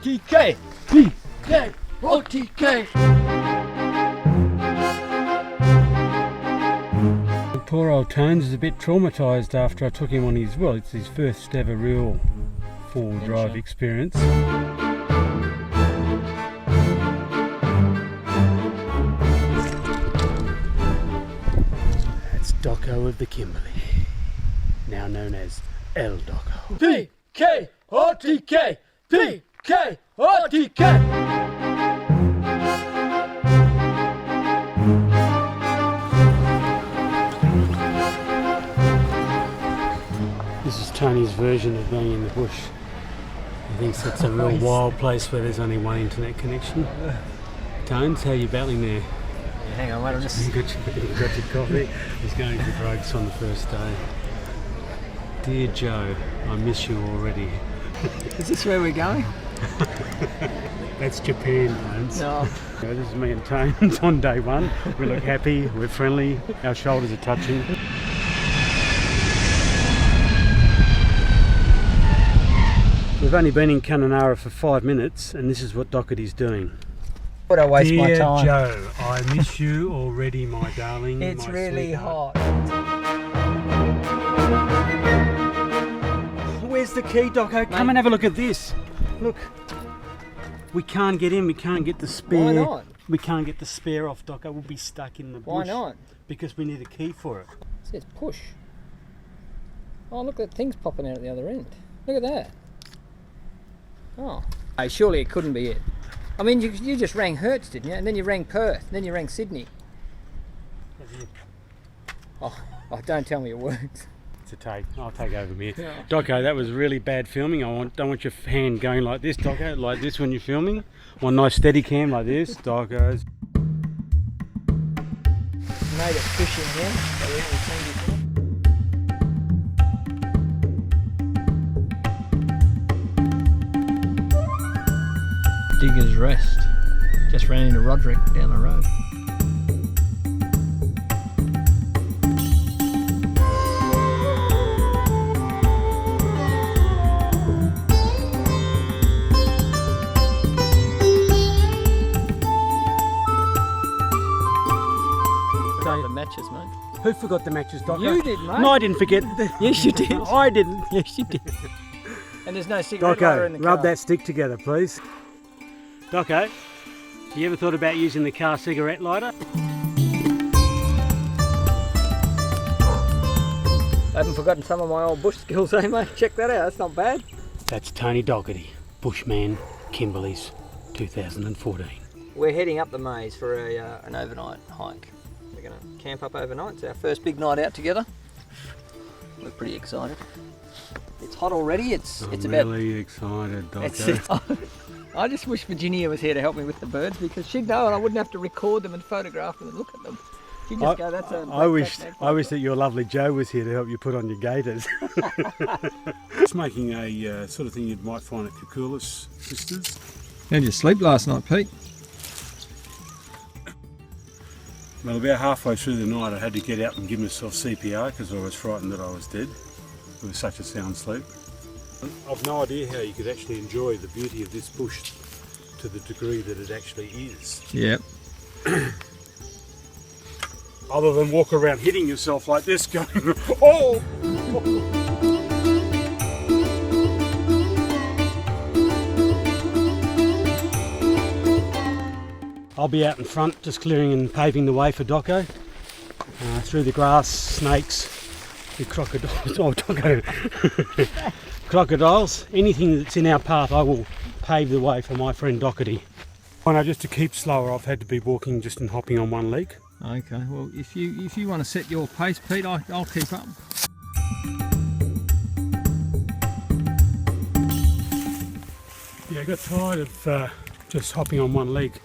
PKOTK! PKOTK! Poor old Tones is a bit traumatised after I took him on his, well, it's his first ever real four-wheel drive experience. That's Doco of the Kimberley, now known as El Doco. PKOTK! PKOTK! This is Tony's version of being in the bush. He thinks it's a real wild place where there's only one internet connection. Tones, how are you battling there? Yeah, hang on, wait, I'm just... You got your coffee. He's going for drugs on the first day. Dear Joe, I miss you already. Is this where we're going? That's Japan, Tones. No. This is me and Tones on day one. We look happy, we're friendly, our shoulders are touching. We've only been in Kununurra for 5 minutes and this is what Doherty's doing. Would I waste my Dear time? Joe, I miss you already, my darling. It's my really sweetheart. hot. Where's the key, Doco? Come and have a look at this. Look. We can't get in, we can't get the spare. Why not? We can't get the spare off, Doco. We'll be stuck in the bush. Why not? Because we need a key for it. It says push. Oh, look, that thing's popping out at the other end. Look at that. Oh. Hey, surely it couldn't be it. I mean, you just rang Hertz, didn't you? And then you rang Perth, and then you rang Sydney. Oh, don't tell me it works. It's a take. I'll take over here. Yeah. Doco, that was really bad filming. Don't want your hand going like this, Doco, like this when you're filming. One nice steady cam like this, Doco's. Made it fishing here. So we haven't seen before. Digger's Rest. Just ran into Roderick down the road. The matches, mate. Who forgot the matches, Doco? You did, mate. No, I didn't forget. Yes, you did. I didn't. Yes, you did. And there's no cigarette lighter in the Doco, car. rub that stick together, please. Doco, you ever thought about using the car cigarette lighter? I haven't forgotten some of my old bush skills, eh, mate? Check that out. That's not bad. That's Tony Doherty, Bushman, Kimberley's 2014. We're heading up the maze for an overnight hike. We're going to camp up overnight. It's our first big night out together. We're pretty excited. It's hot already. It's about. Really excited, Doco. I just wish Virginia was here to help me with the birds because she'd know and I wouldn't have to record them and photograph them and look at them. She'd just go, that's a... I wish that your lovely Joe was here to help you put on your gaiters. It's making a sort of thing you might find at Kikulis Sisters. How did you sleep last night, Pete? Well, about halfway through the night I had to get out and give myself CPR because I was frightened that I was dead. It was such a sound sleep. I've no idea how you could actually enjoy the beauty of this bush to the degree that it actually is. Yep. Other than walk around hitting yourself like this going, oh! I'll be out in front just clearing and paving the way for Doco. Through the grass, snakes, the crocodiles, oh Doco. Crocodiles, anything that's in our path I will pave the way for my friend Doherty. Just to keep slower I've had to be walking just and hopping on one leg. Okay, well if you want to set your pace, Pete, I'll keep up. Yeah, I got tired of just hopping on one leg.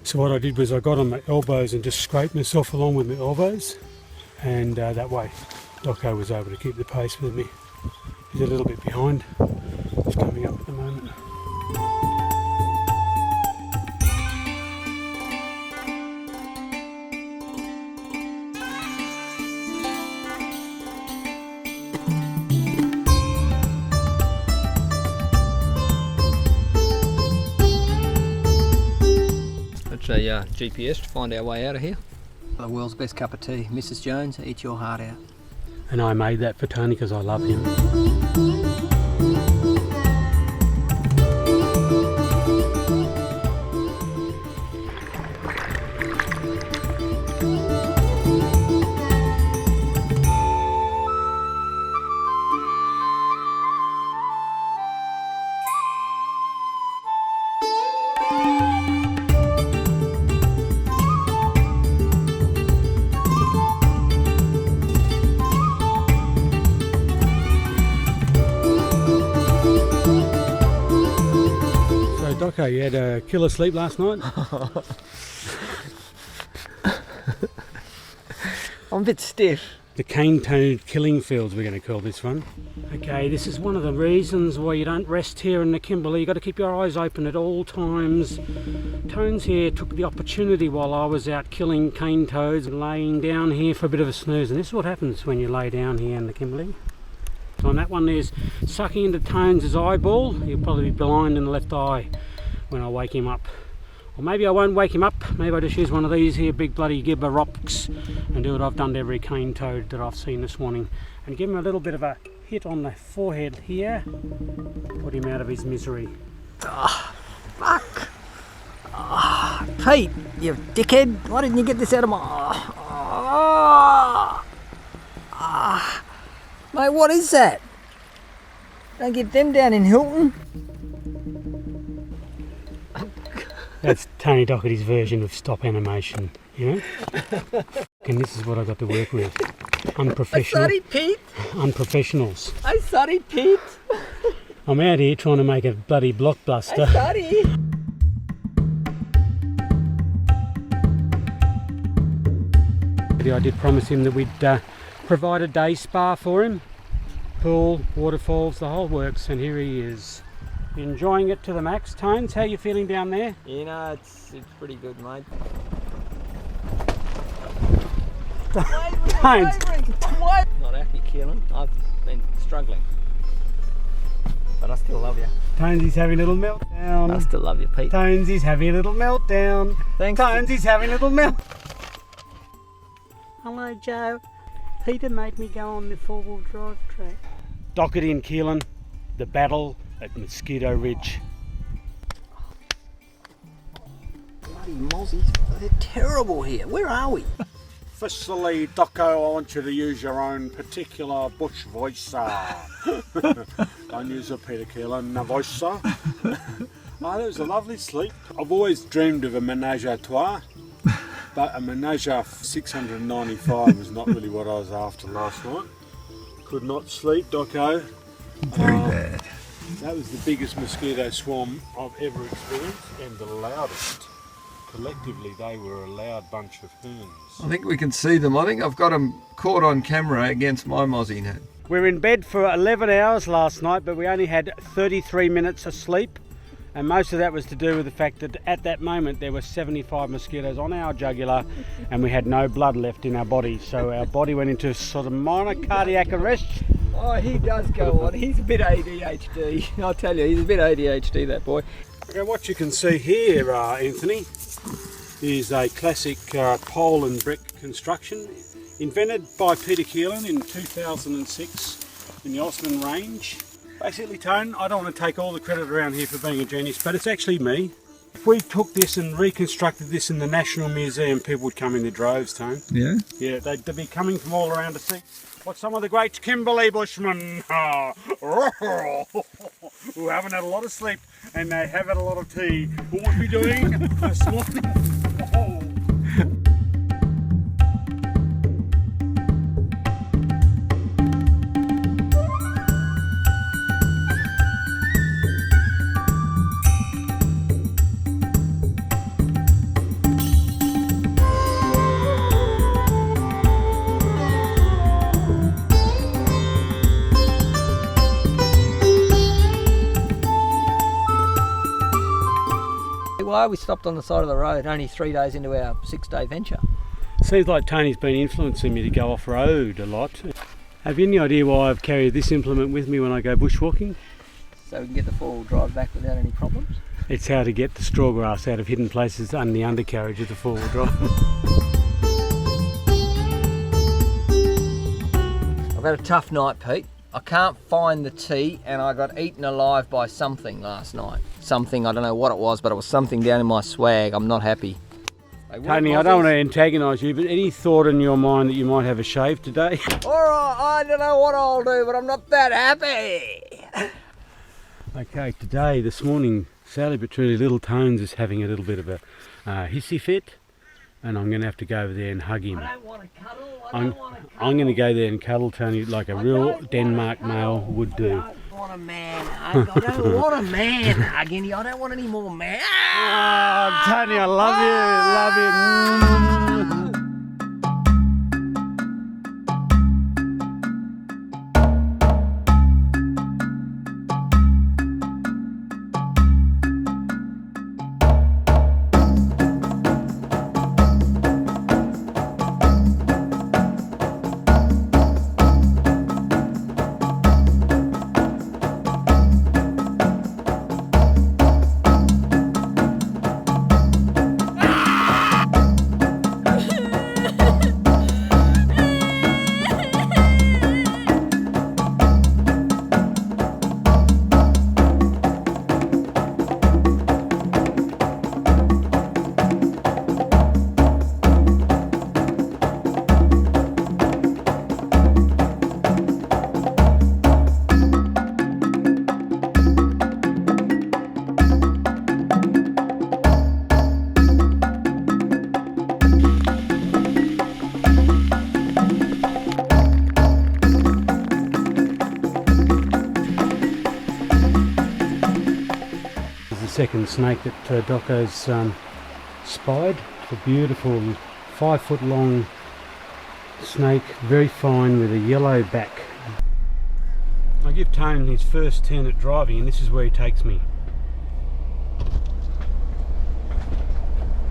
So what I did was I got on my elbows and just scraped myself along with my elbows, and that way Doco was able to keep the pace with me. He's a little bit behind, just coming up at the moment. a GPS to find our way out of here. The world's best cup of tea. Mrs. Jones, eat your heart out. And I made that for Tony because I love him. Doco, you had a killer sleep last night? I'm a bit stiff. The cane toad killing fields, we're going to call this one. Okay, this is one of the reasons why you don't rest here in the Kimberley. You've got to keep your eyes open at all times. Tones here took the opportunity while I was out killing cane toads and laying down here for a bit of a snooze. And this is what happens when you lay down here in the Kimberley. So on that one there's sucking into Tones' eyeball. He'll probably be blind in the left eye when I wake him up. Or maybe I won't wake him up, maybe I just use one of these here big bloody gibber rocks and do what I've done to every cane toad that I've seen this morning and give him a little bit of a hit on the forehead here, put him out of his misery. Oh, fuck! Oh, Pete, you dickhead, why didn't you get this out of my... Mate, what is that? Don't get them down in Hilton. That's Tony Doherty's version of stop animation, you know? And this is what I got to work with. Unprofessional. Sorry, Pete. Unprofessionals. I'm sorry, Pete. I'm out here trying to make a bloody blockbuster. I'm sorry. I did promise him that we'd provide a day spa for him. Pool, waterfalls, the whole works, and here he is. Enjoying it to the max. Tones, how you feeling down there? You know, it's pretty good, mate. Tones. Not happy, Keelan. I've been struggling. But I still love you. Tonesy's having a little meltdown. I still love you, Pete. Tonesy's having a little meltdown. Thanks. Tonesy's having a little melt. Hello, Joe. Peter made me go on the four-wheel drive track. Doherty and Keelan, the battle at Mosquito Ridge. Bloody mozzies, they're terrible here. Where are we? Firstly, Doco, I want you to use your own particular bush voice. Don't use a Peter Keelan voice. Oh, that was a lovely sleep. I've always dreamed of a menage a trois, but a menage a 695 was not really what I was after last night. Could not sleep, Doco. Very bad. That was the biggest mosquito swarm I've ever experienced, and the loudest. Collectively, they were a loud bunch of hoons. I think we can see them. I think I've got them caught on camera against my mozzie net. We're in bed for 11 hours last night, but we only had 33 minutes of sleep. And most of that was to do with the fact that at that moment there were 75 mosquitoes on our jugular and we had no blood left in our body. So our body went into sort of minor cardiac arrest. Oh, he does go on. He's a bit ADHD. I'll tell you, he's a bit ADHD, that boy. Okay, what you can see here, Anthony, is a classic pole and brick construction invented by Peter Keelan in 2006 in the Osman Range. Basically, Tone, I don't want to take all the credit around here for being a genius, but it's actually me. If we took this and reconstructed this in the National Museum, people would come in their droves, Tone. Yeah? Yeah, they'd be coming from all around to see what some of the great Kimberley bushmen who haven't had a lot of sleep and they have had a lot of tea, who would be doing this morning. Why we stopped on the side of the road only 3 days into our 6-day venture? Seems like Tony's been influencing me to go off-road a lot. Have you any idea why I've carried this implement with me when I go bushwalking? so we can get the four-wheel drive back without any problems. It's how to get the straw grass out of hidden places under the undercarriage of the four-wheel drive. I've had a tough night, Pete. I can't find the tea, and I got eaten alive by something last night. Something, I don't know what it was, but it was something down in my swag. I'm not happy. Tony, I don't want to antagonise you, but any thought in your mind that you might have a shave today? Alright, I don't know what I'll do, but I'm not that happy. Okay, today, this morning, sadly but truly, little Tones is having a little bit of a hissy fit, and I'm going to have to go over there and hug him. I don't want to cuddle. I'm going to go there and cuddle Tony like a real Denmark male would do. I don't want a man hug. I don't want a man hug any. I don't want any more man. Oh, Tony, I love you. Second snake that Doco's spied. It's a beautiful 5 foot long snake, very fine with a yellow back. I give Tone his first turn at driving, and this is where he takes me.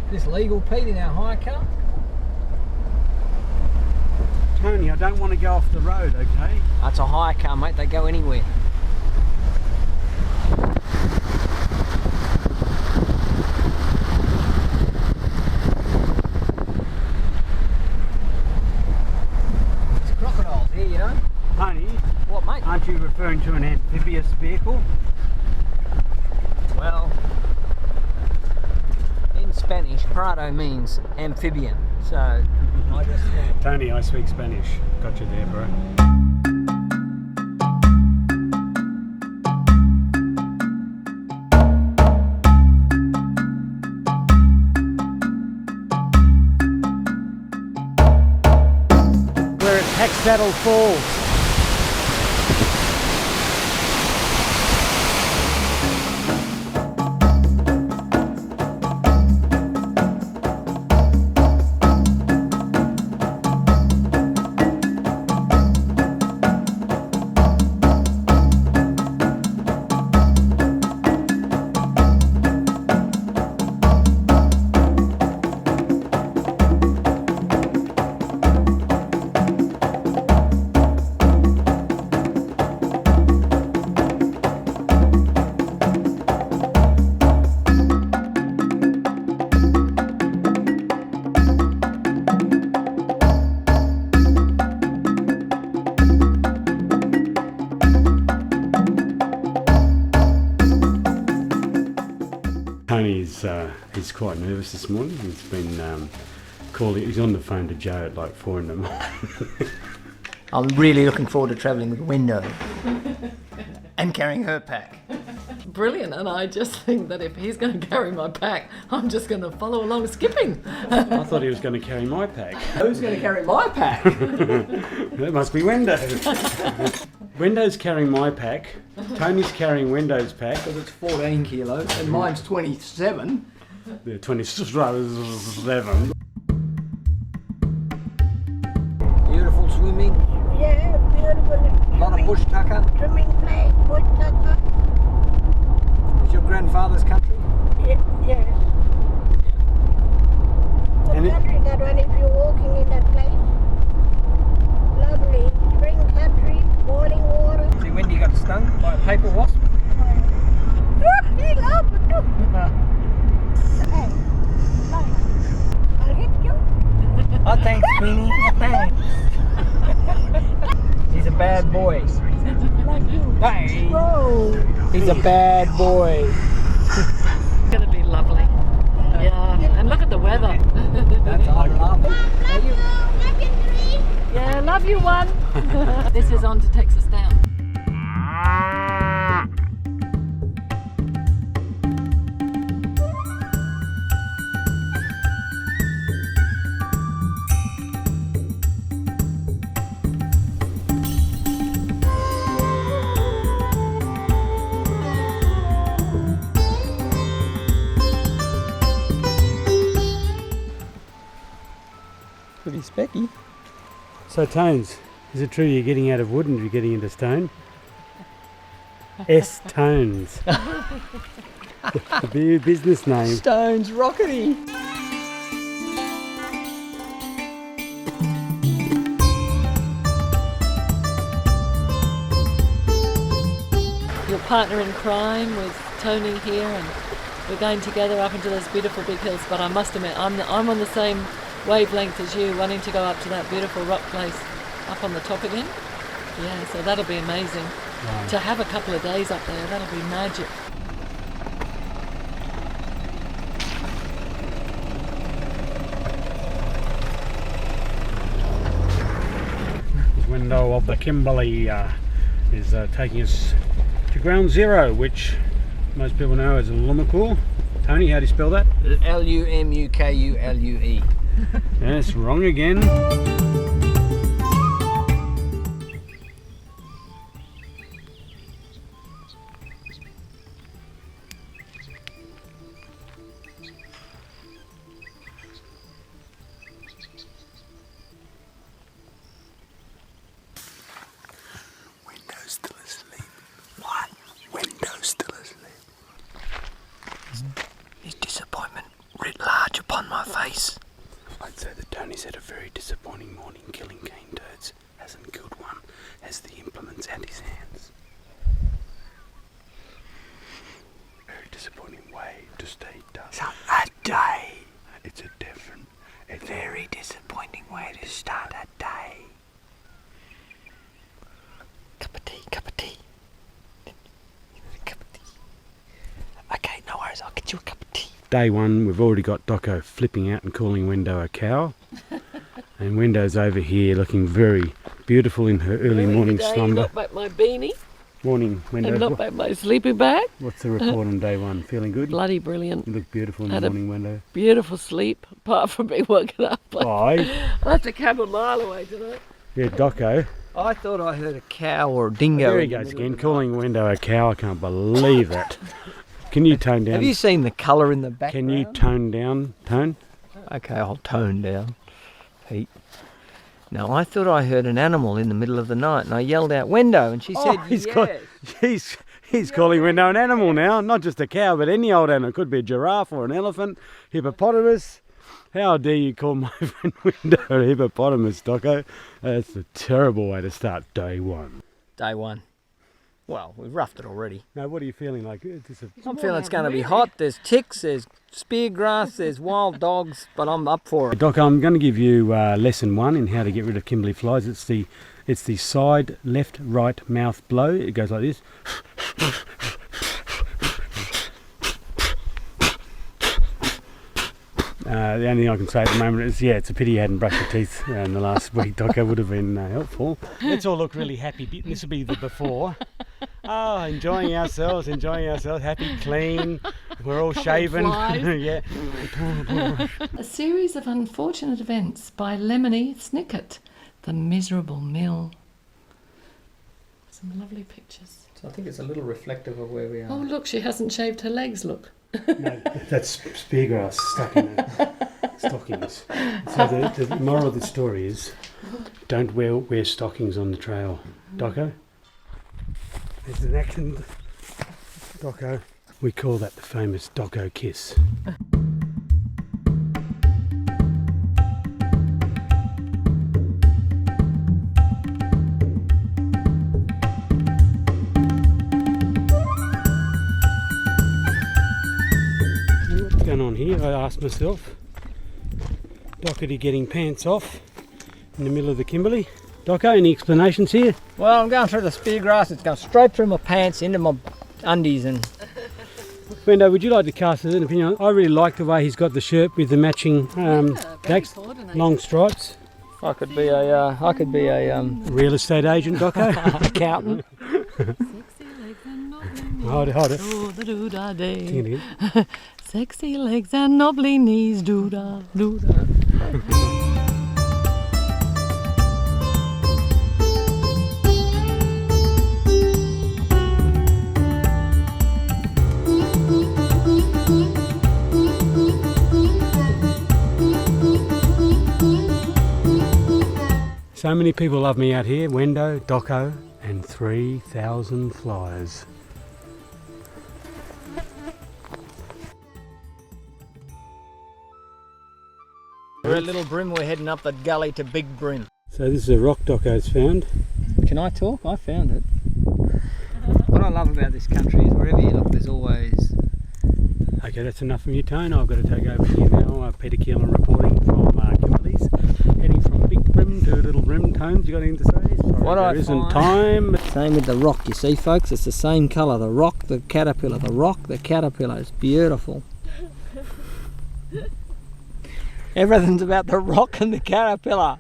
Is this legal, Pete, in our hire car? Tony, I don't want to go off the road, okay? That's a hire car, mate. They go anywhere. Here, you know? Tony, What, mate? aren't you referring to an amphibious vehicle? Well, in Spanish, Prado means amphibian, so I just thought. Tony, I speak Spanish. Got you there, bro. Saddle Falls. He's quite nervous this morning. He's been calling. He's on the phone to Joe at like 4 in the morning. I'm really looking forward to travelling with Wendo and carrying her pack. Brilliant, and I just think that if he's going to carry my pack, I'm just going to follow along skipping. I thought he was going to carry my pack. Who's going to carry my pack? That must be Wendo. Wendo's carrying my pack. Tony's carrying Wendo's pack. Because it's 14 kilos and mine's 27. The 27. Beautiful swimming. Yeah, beautiful. A lot of bush tucker. Swimming place, bush tucker. It's your grandfather's country? Yes. The And country that one, if you're walking in that place, lovely. Spring country, boiling water. See, Wendy got stung by a paper wasp? Oh, bad boy. Like you. Hey, Whoa. he's a bad boy. It's going to be lovely. Yeah, and look at the weather. That's I love it. Yeah, love you one. This is on to Texas Down. Pretty specky. So Tones, is it true you're getting out of wood and you're getting into stone? S-Tones. The business name. Stones rockety. Your partner in crime with Tony here, and we're going together up into those beautiful big hills. But I must admit, I'm on the same wavelength as you, wanting to go up to that beautiful rock place up on the top again. Yeah, so that'll be amazing. Wow. To have a couple of days up there, that'll be magic. Wendo of the Kimberley is taking us to ground zero, which most people know as Lumukul. Tony, how do you spell that? Lumukule. Yes, wrong again. Wendo's still asleep. What? Wendo's still asleep. Is disappointment writ large upon my face? I'd say that Tony's had a very disappointing morning killing cane toads. Hasn't killed one, has the implements at his hands. Very disappointing way to stay dust. So a day. It's a different, a very disappointing way to start a day. Cup of tea, cup of tea. Cup of tea. Okay, no worries, I'll get you a cup of tea. Day one, we've already got Doco flipping out and calling Wendo a cow. And Wendo's over here looking very beautiful in her early morning slumber. Not back my beanie Morning, Wendo. and not back my sleeping bag. What's the report on day one? Feeling good? Bloody brilliant. You look beautiful in Had the a- morning, Wendo. Beautiful sleep, apart from being woken up. Bye. I have to camp a mile away tonight. Yeah, Doco. I thought I heard a cow or a dingo. There he in the goes middle again, of the calling Wendo a cow. I can't believe that. Can you tone night. down? Have you seen the colour in the Can background? you tone down? Tone? Okay, I'll tone down, Pete. Now, I thought I heard an animal in the middle of the night, and I yelled out, "Wendo!" and she said, he's yes. got- He's calling Wendo an animal now. Not just a cow, but any old animal. It could be a giraffe or an elephant, hippopotamus. How dare you call my friend Wendo a hippopotamus, Doco? That's a terrible way to start day one. Day one. Well, we've roughed it already. Now, what are you feeling like? I'm feeling it's going to be hot. There's ticks, there's spear grass, there's wild dogs, but I'm up for it. Doc, I'm going to give you lesson one in how to get rid of Kimberley flies. It's the side left right mouth blow. It goes like this. The only thing I can say at the moment is, yeah, it's a pity you hadn't brushed your teeth in the last week, Doc. It would have been helpful. Let's all look really happy. This will be the before. Oh, enjoying ourselves, happy, clean. We're all shaven. Yeah. A series of unfortunate events by Lemony Snicket, The Miserable Mill. Some lovely pictures. So I think it's a little reflective of where we are. Oh, look, she hasn't shaved her legs, look. No, that's speargrass stuck in the stockings. So the moral of the story is, don't wear stockings on the trail. Doco? There's an action. Doco. We call that the famous Doco kiss. What's going on here? I asked myself. Dockety getting pants off in the middle of the Kimberley. Doco, any explanations here? Well, I'm going through the spear grass. It's going straight through my pants into my undies, and Wendo, would you like to cast an opinion? I really like the way he's got the shirt with the matching backs, long stripes. I could be a Real estate agent, Doco. accountant. Hold it. Doo-da-doo-da-day. Sing it again. Sexy legs and knobbly knees, doo-da, doo-da. So many people love me out here. Wendo, Doco, and 3,000 flies. We're at Little Brim. We're heading up the gully to Big Brim. So this is a rock Doco's found. Can I talk? I found it. What I love about this country is wherever you look, there's always. Okay, that's enough from you, Tone. I've got to take over here now. Peter Keelan reporting from Kimberley's, heading from Big Brim to Little Brim. Tones, you got anything to say? Sorry, What there I isn't find- time. Same with the rock. You see, folks, it's the same colour. The rock, the caterpillar. The rock, the caterpillar. It's beautiful. Everything's about the rock and the caterpillar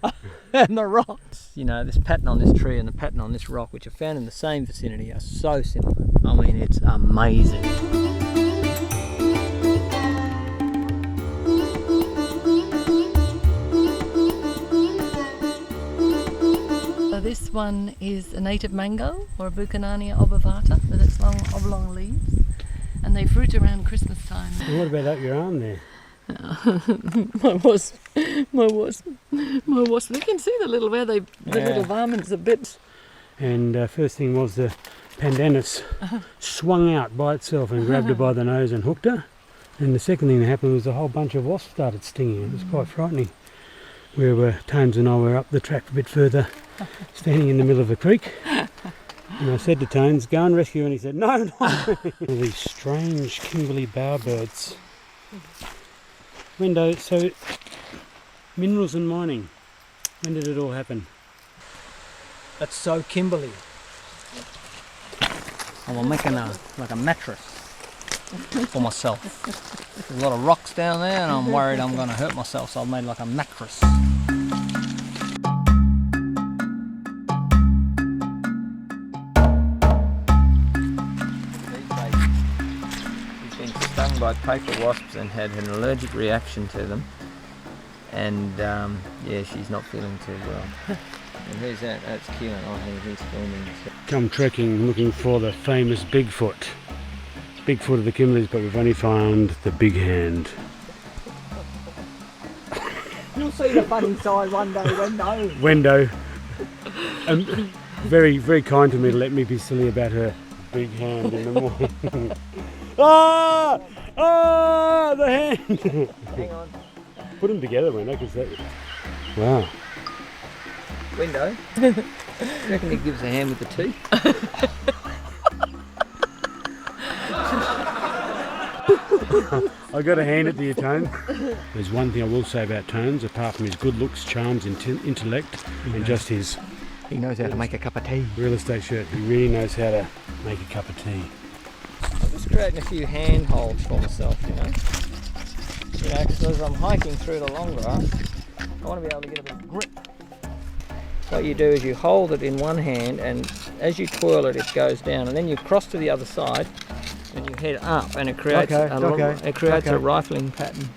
and the rocks. You know, this pattern on this tree and the pattern on this rock, which are found in the same vicinity, are so similar. I mean, it's amazing. So this one is a native mango, or a Buchanania obovata, with its long oblong leaves, and they fruit around Christmas time. And what about up your arm there? my wasp. You can see the little little varmints a bit. And first thing was the pandanus swung out by itself and grabbed her by the nose and hooked her. And the second thing that happened was a whole bunch of wasps started stinging. It was quite frightening. Tones and I were up the track a bit further, standing in the middle of a creek. And I said to Tones, go and rescue, and he said, no. These strange Kimberley bowerbirds. Wendo, so minerals and mining, when did it all happen? That's so Kimberley. I'm making like a mattress for myself. There's a lot of rocks down there and I'm worried I'm going to hurt myself, so I've made like a mattress. He's been stung by paper wasps and had an allergic reaction to them. And yeah, she's not feeling too well. And who's that? That's Keelan. I think he's filming. Come trekking looking for the famous Bigfoot. Bigfoot of the Kimberleys, but we've only found the big hand. You'll see the funny side one day, Wendo. Wendo, very, very kind to me to let me be silly about her big hand in the morning. Ah! The hand! Hang on. Put them together, Wendo, because that... Wow. Wendo. You reckon he gives a hand with the teeth? I got to hand it to you, Tone. There's one thing I will say about Tones, apart from his good looks, charms, intellect, and just his... He knows how to make a cup of tea. Real estate shirt. He really knows how to make a cup of tea. I'm just creating a few handholds for myself, you know. You know, because as I'm hiking through the long grass, I want to be able to get a bit of grip. What you do is you hold it in one hand, and as you twirl it, it goes down, and then you cross to the other side, and you head up, and it creates a rifling pattern.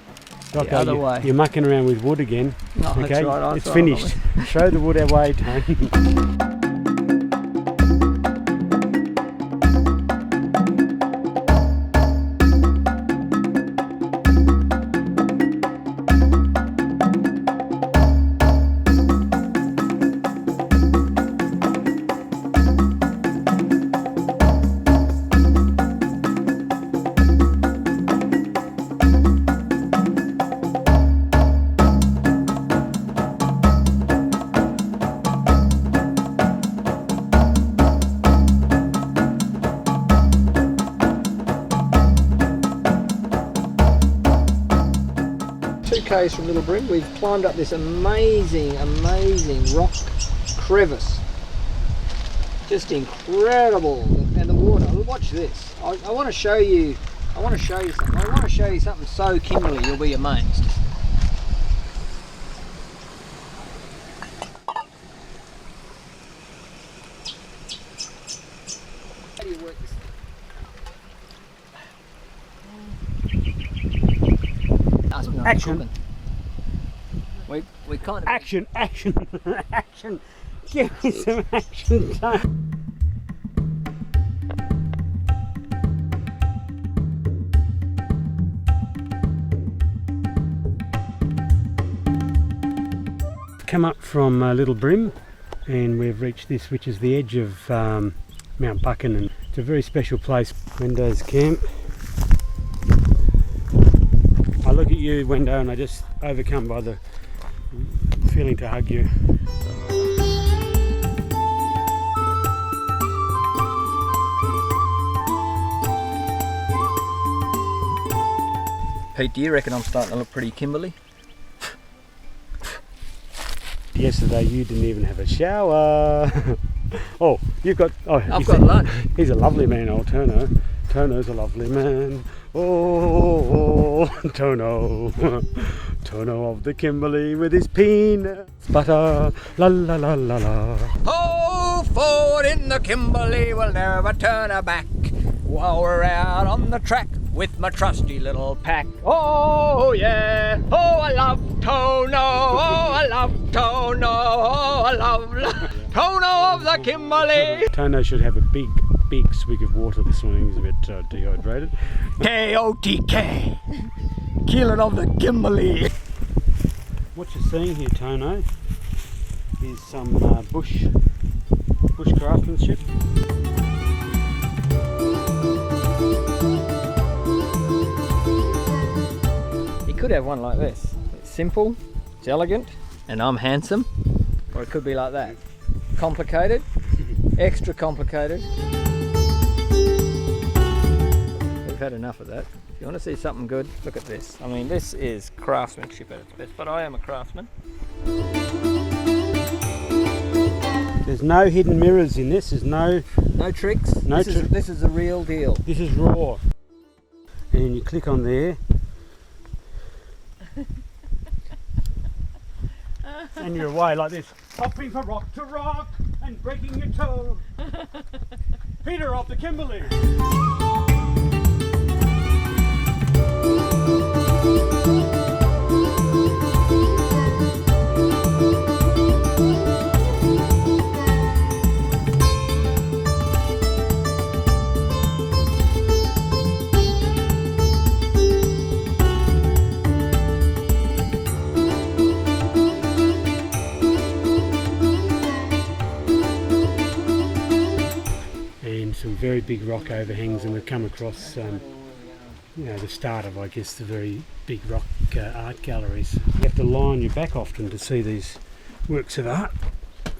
The other way. You're mucking around with wood again. Oh, okay, that's right, it's finished. Show the wood our way, Tone. From Little Brim, we've climbed up this amazing rock crevice. Just incredible. And the water, watch this. I want to show you, I want to show you something so Kimberley, you'll be amazed. How do you work this? Action. We kind of Action, action, action. Give me some action time. Come up from Little Brim and we've reached this, which is the edge of Mount Buchan, and it's a very special place. Wendo's camp. I look at you, Wendo, and I just overcome by the feeling to hug you. Pete, do you reckon I'm starting to look pretty Kimberley? Yesterday you didn't even have a shower. Oh, you've got... Oh, I've got lunch. He's a lovely man, old Tono. Tono's a lovely man. Oh, Tono. Tono of the Kimberley with his peanuts butter. La la la la la. Oh, forward in the Kimberley, we'll never turn her back. While we're out on the track with my trusty little pack. Oh yeah, oh I love Tono, oh I love Tono, oh I love Tono of the Kimberley. Tono should have a big swig of water this morning. He's a bit dehydrated. PKOTK, Keelan of the Kimberley. What you're seeing here, Tono, is some bush craftsmanship. You could have one like this. It's simple, it's elegant, and I'm handsome. Or it could be like that. Complicated, extra complicated. We've had enough of that. If you want to see something good, look at this. I mean, this is craftsmanship at its best, but I am a craftsman. There's no hidden mirrors in this. There's no tricks. This is the real deal. This is raw. And you click on there. And you're away like this, hopping from rock to rock and breaking your toe. Peter of the Kimberley. Some very big rock overhangs, and we've come across the start of, I guess, the very big rock art galleries. You have to lie on your back often to see these works of art.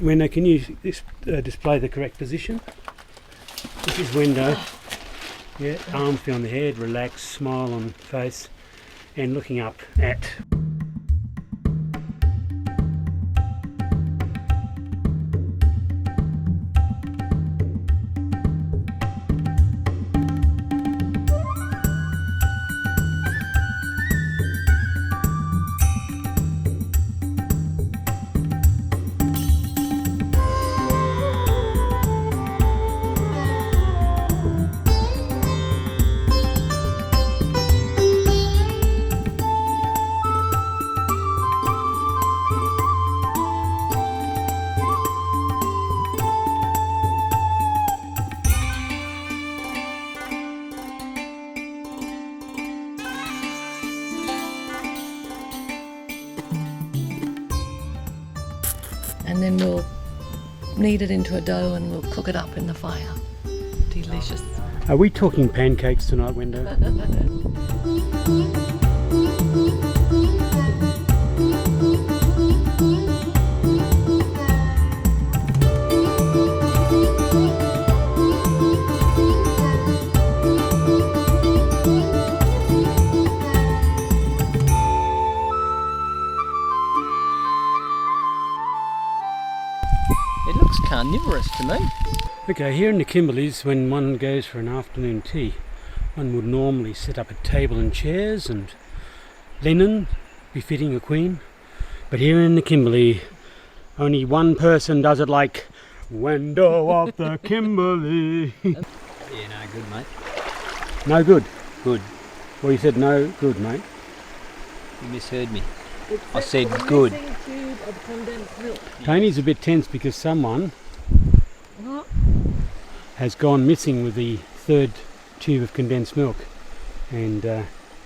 Wendo, can you display the correct position? This is Wendo. Yeah, arms behind the head, relaxed, smile on face, and looking up at... And then we'll knead it into a dough and we'll cook it up in the fire. Delicious. Are we talking pancakes tonight, Wendo? glamorous to me. Okay, here in the Kimberleys, when one goes for an afternoon tea, one would normally set up a table and chairs and linen befitting a queen. But here in the Kimberley, only one person does it like Wendo of the Kimberley. Yeah, no, good, mate. No good. Good. Well, you said no good, mate. You misheard me. I said good. Tube of condensed milk. Tony's a bit tense because someone has gone missing with the third tube of condensed milk. And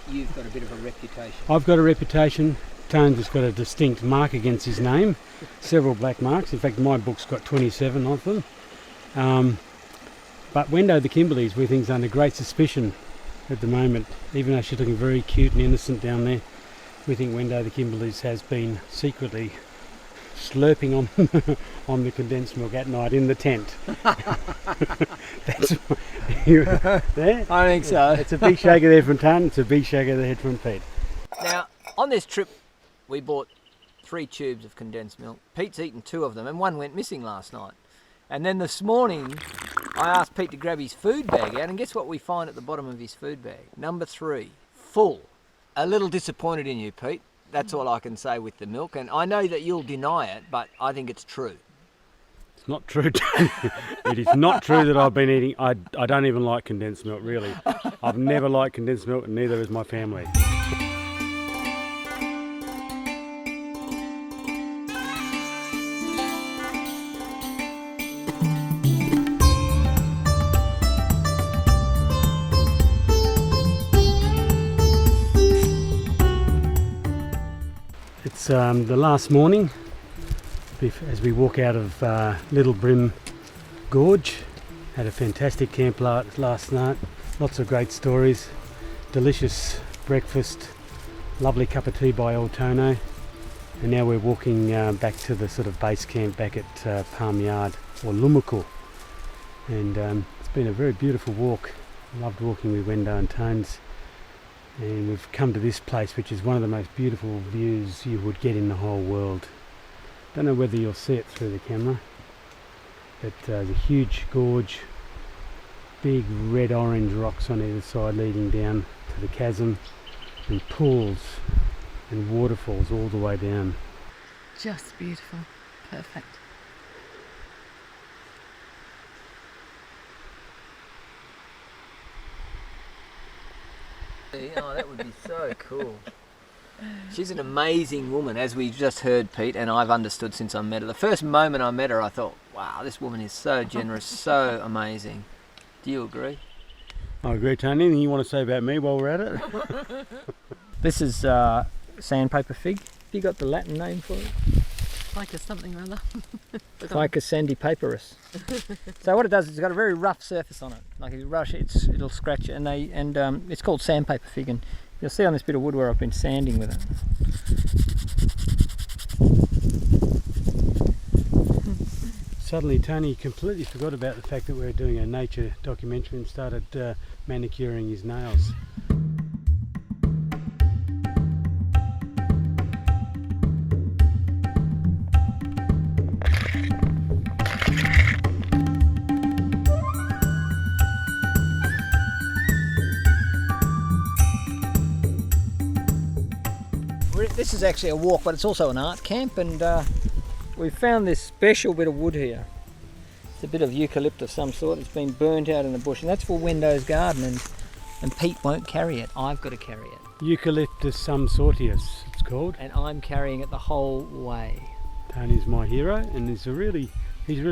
You've got a bit of a reputation. I've got a reputation. Tones has got a distinct mark against his name. Several black marks. In fact, my book's got 27 of them. But Wendo the Kimberleys, we think's under great suspicion at the moment. Even though she's looking very cute and innocent down there, we think Wendo the Kimberleys has been secretly slurping on the condensed milk at night in the tent. That's there. I think so. It's a big shaker there from Tone. It's a big shaker there from Pete. Now, on this trip, we bought 3 tubes of condensed milk. Pete's eaten 2 of them, and 1 went missing last night. And then this morning, I asked Pete to grab his food bag out, and guess what we find at the bottom of his food bag? Number 3, full. A little disappointed in you, Pete. That's all I can say with the milk, and I know that you'll deny it, but I think it's true. It's not true, Tony. It is not true that I've been eating. I don't even like condensed milk, really. I've never liked condensed milk, and neither has my family. It's the last morning as we walk out of Little Brim Gorge. Had a fantastic camp last night. Lots of great stories. Delicious breakfast. Lovely cup of tea by old Tono. And now we're walking back to the sort of base camp back at Palm Yard or Lumaku. And it's been a very beautiful walk. Loved walking with Wendo and Tones. And we've come to this place, which is one of the most beautiful views you would get in the whole world. Don't know whether you'll see it through the camera, but there's a huge gorge, big red-orange rocks on either side leading down to the chasm, and pools and waterfalls all the way down. Just beautiful. Perfect. Oh, that would be so cool. She's an amazing woman, as we just heard, Pete, and I've understood since I met her. The first moment I met her, I thought, wow, this woman is so generous, so amazing. Do you agree? I agree, Tony. Anything you want to say about me while we're at it? This is sandpaper fig. Have you got the Latin name for it? Like a something or other. Ficus sandipaperus. So what it does is it's got a very rough surface on it. Like if you rush it, it'll scratch it, and it's called sandpaper fig. And you'll see on this bit of wood where I've been sanding with it. Suddenly Tony completely forgot about the fact that we were doing a nature documentary and started manicuring his nails. This is actually a walk, but it's also an art camp, and we found this special bit of wood here. It's a bit of eucalyptus of some sort. It's been burnt out in the bush, and that's for Wendo's garden, and Pete won't carry it. I've got to carry it. Eucalyptus sumsortius, it's called. And I'm carrying it the whole way. Tony's my hero, and he's really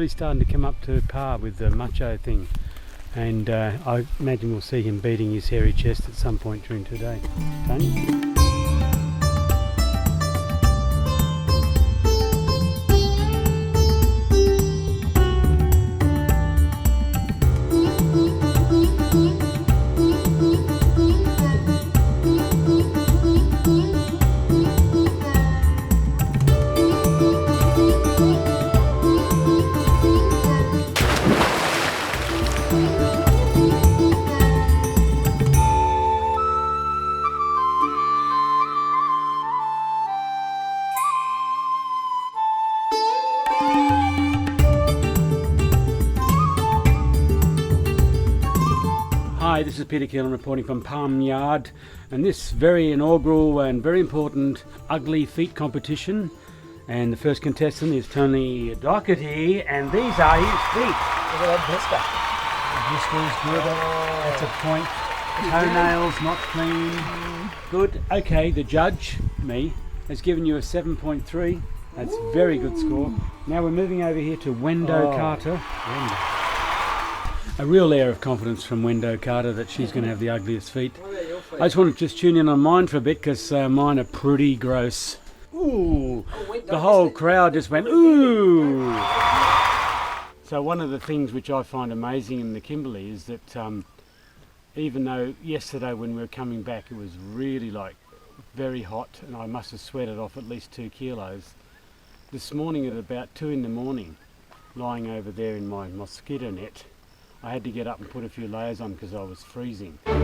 starting to come up to par with the macho thing. And I imagine we'll see him beating his hairy chest at some point during today. Tony? Hi, this is Peter Keelan reporting from Palm Yard, and this very inaugural and very important ugly feet competition. And the first contestant is Tono and PKOTK, and these are his feet. Look at that blister. The blister is good. That's a point. Toenails not clean. Good. Okay, the judge, me, has given you a 7.3. That's a very good score. Now we're moving over here to Wendo Carter. A real air of confidence from Wendo Carter that she's going to have the ugliest feet. I just want to just tune in on mine for a bit because mine are pretty gross. Ooh, the whole crowd just went ooh. So one of the things which I find amazing in the Kimberley is that even though yesterday when we were coming back it was really like very hot and I must have sweated off at least 2 kilos, this morning at about 2 in the morning, lying over there in my mosquito net, I had to get up and put a few layers on because I was freezing. Yeah,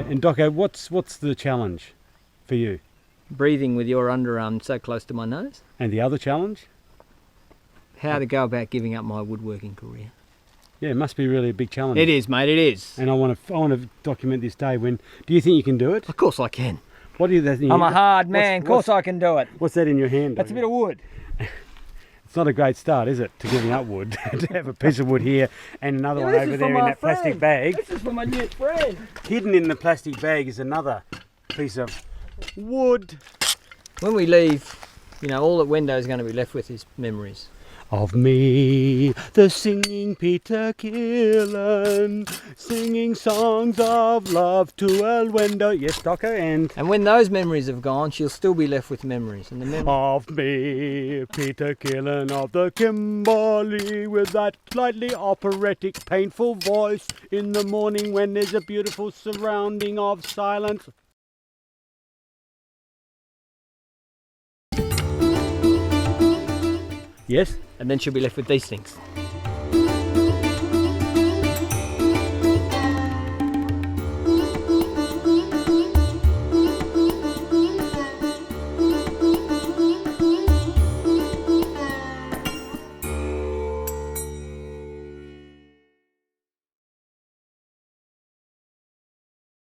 and Doco, what's the challenge for you? Breathing with your underarm so close to my nose. And the other challenge? How to go about giving up my woodworking career. Yeah, it must be really a big challenge. It is, mate, it is. And I want to document this day. When do you think you can do it? Of course I can. What do you? I'm a hard man. Of course I can do it. What's that in your hand? That's a bit of wood. It's not a great start, is it, to giving up wood? To have a piece of wood here and another one over there in that plastic bag. This is for my new friend. Hidden in the plastic bag is another piece of wood. When we leave, you know, all that Wendo's going to be left with is memories. Of me, the singing Peter Keelan, singing songs of love to Wendo. Yes, Doco, and when those memories have gone, she'll still be left with memories. And the of me, Peter Keelan of the Kimberley, with that slightly operatic, painful voice in the morning when there's a beautiful surrounding of silence. Yes? And then she'll be left with these things.